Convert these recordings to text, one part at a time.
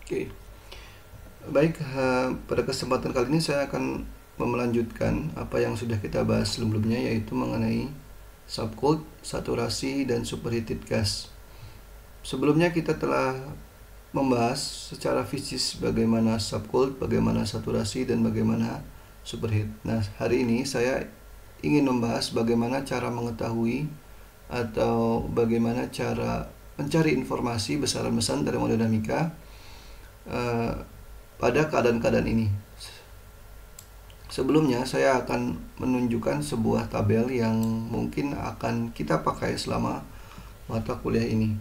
Oke, baik. Pada kesempatan kali ini saya akan melanjutkan apa yang sudah kita bahas sebelumnya, yaitu mengenai subcooled, saturasi, dan superheated gas. Sebelumnya kita telah membahas secara fisik bagaimana subcooled, bagaimana saturasi, dan bagaimana superheat. Nah, hari ini saya ingin membahas bagaimana cara mengetahui atau bagaimana cara mencari informasi besaran-besaran termodinamika pada keadaan-keadaan ini. Sebelumnya saya akan menunjukkan sebuah tabel yang mungkin akan kita pakai selama mata kuliah ini.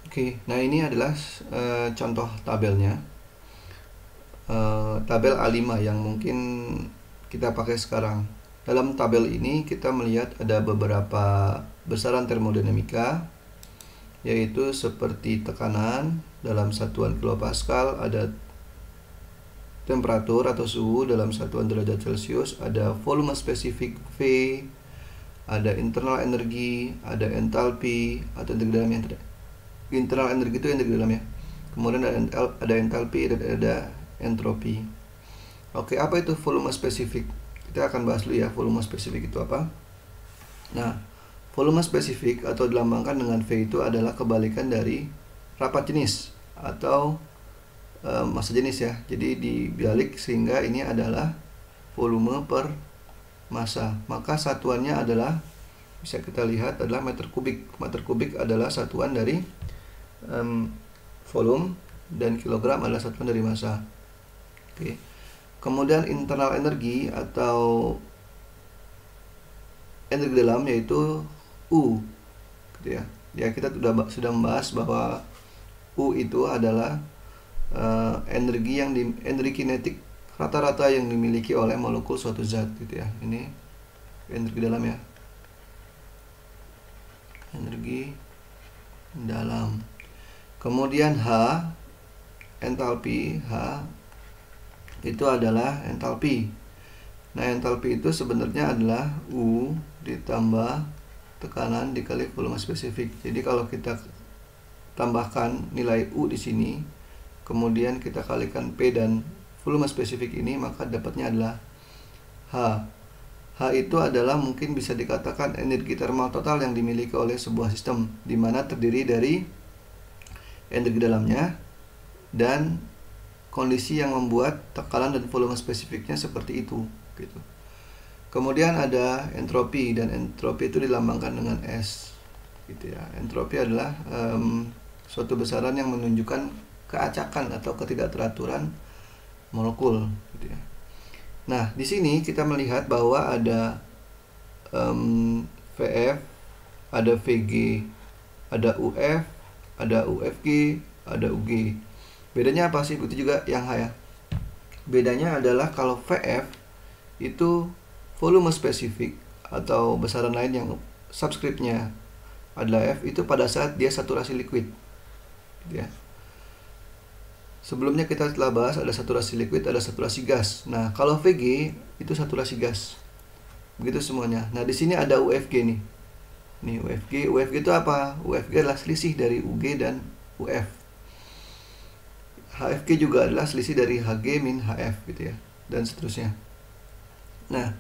Oke, nah ini adalah contoh tabelnya. Tabel A5 yang mungkin kita pakai sekarang. Dalam tabel ini kita melihat ada beberapa besaran termodinamika, yaitu seperti tekanan dalam satuan kilopascal, ada temperatur atau suhu dalam satuan derajat Celcius, ada volume spesifik V, ada internal energi, ada entalpi atau energi dalamnya. Internal energi itu energi dalamnya. Kemudian ada entalpi dan ada entropi. Oke, apa itu volume spesifik? Kita akan bahas dulu ya, volume spesifik itu apa. Nah, volume spesifik atau dilambangkan dengan V itu adalah kebalikan dari rapat jenis atau massa jenis ya. Jadi dibalik sehingga ini adalah volume per massa. Maka satuannya adalah, bisa kita lihat, adalah meter kubik. Meter kubik adalah satuan dari volume dan kilogram adalah satuan dari massa. Oke. Kemudian internal energi atau energi dalam yaitu U, gitu ya. Ya, kita sudah membahas bahwa U itu adalah energi kinetik rata-rata yang dimiliki oleh molekul suatu zat, gitu ya. Ini energi dalam ya. Energi dalam. Kemudian H, entalpi. H itu adalah entalpi. Nah, entalpi itu sebenarnya adalah U ditambah tekanan dikali volume spesifik. Jadi kalau kita tambahkan nilai U di sini, kemudian kita kalikan P dan volume spesifik ini, maka dapatnya adalah H. H itu adalah mungkin bisa dikatakan energi termal total yang dimiliki oleh sebuah sistem, di mana terdiri dari energi dalamnya dan kondisi yang membuat tekanan dan volume spesifiknya seperti itu, gitu. Kemudian ada entropi, dan entropi itu dilambangkan dengan S, gitu ya. Entropi adalah suatu besaran yang menunjukkan keacakan atau ketidakteraturan molekul, gitu ya. Nah, di sini kita melihat bahwa ada VF, ada VG, ada UF, ada UFG, ada UG. Bedanya apa sih? Itu juga yang H ya. Bedanya adalah kalau VF itu volume spesifik atau besaran lain yang subskripnya adalah F, itu pada saat dia saturasi liquid, gitu ya. Sebelumnya kita telah bahas ada saturasi liquid, ada saturasi gas. Nah, kalau VG itu saturasi gas. Begitu semuanya. Nah, di sini ada UFG nih. Nih UFG. UFG itu apa? UFG adalah selisih dari UG dan UF. HFG juga adalah selisih dari HG min HF, gitu ya, dan seterusnya. Nah,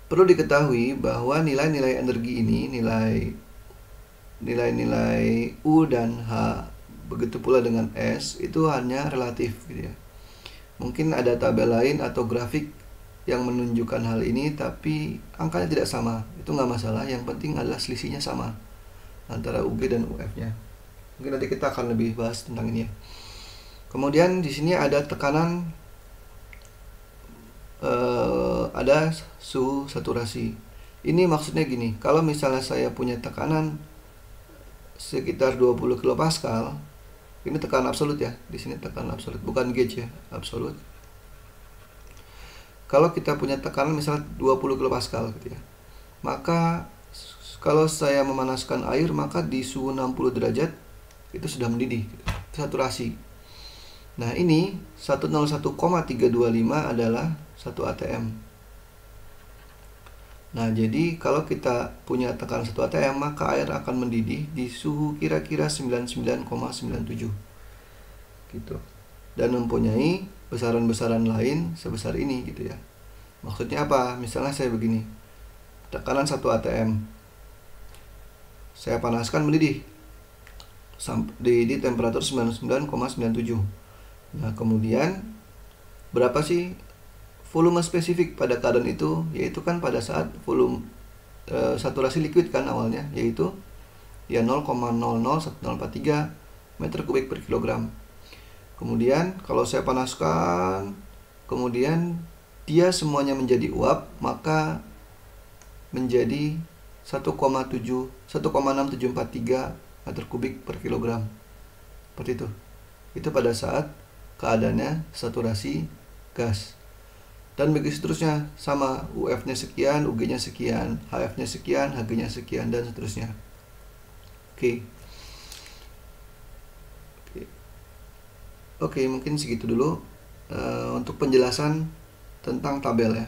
perlu diketahui bahwa nilai-nilai energi ini, nilai-nilai U dan H, begitu pula dengan S, itu hanya relatif, gitu ya. Mungkin ada tabel lain atau grafik yang menunjukkan hal ini, tapi angkanya tidak sama. Itu nggak masalah, yang penting adalah selisihnya sama antara UG dan UF-nya. Mungkin nanti kita akan lebih bahas tentang ini ya. Kemudian di sini ada tekanan, ada suhu saturasi. Ini maksudnya gini, kalau misalnya saya punya tekanan sekitar 20 kilopascal, ini tekanan absolut ya. Di sini tekanan absolut, bukan gauge ya, absolut. Kalau kita punya tekanan misalnya 20 kilopascal, gitu ya, maka kalau saya memanaskan air, maka di suhu 60 derajat itu sudah mendidih, gitu. Saturasi. Nah, ini 101,325 adalah 1 atm. Nah, jadi kalau kita punya tekanan 1 atm, maka air akan mendidih di suhu kira-kira 99,97 gitu. Dan mempunyai besaran-besaran lain sebesar ini gitu ya. Maksudnya apa? Misalnya saya begini. Tekanan 1 atm. Saya panaskan mendidih di temperatur 99,97. Nah, kemudian berapa sih volume spesifik pada keadaan itu? Yaitu kan pada saat volume saturasi liquid kan awalnya, yaitu ya 0,001043 meter kubik per kilogram. Kemudian kalau saya panaskan, kemudian dia semuanya menjadi uap, maka menjadi 1,6743 meter kubik per kilogram. Seperti itu. Itu pada saat keadaannya saturasi gas. Dan begitu seterusnya, sama UF-nya sekian, UG-nya sekian, HF-nya sekian, HG-nya sekian, dan seterusnya. Oke, mungkin segitu dulu untuk penjelasan tentang tabel ya.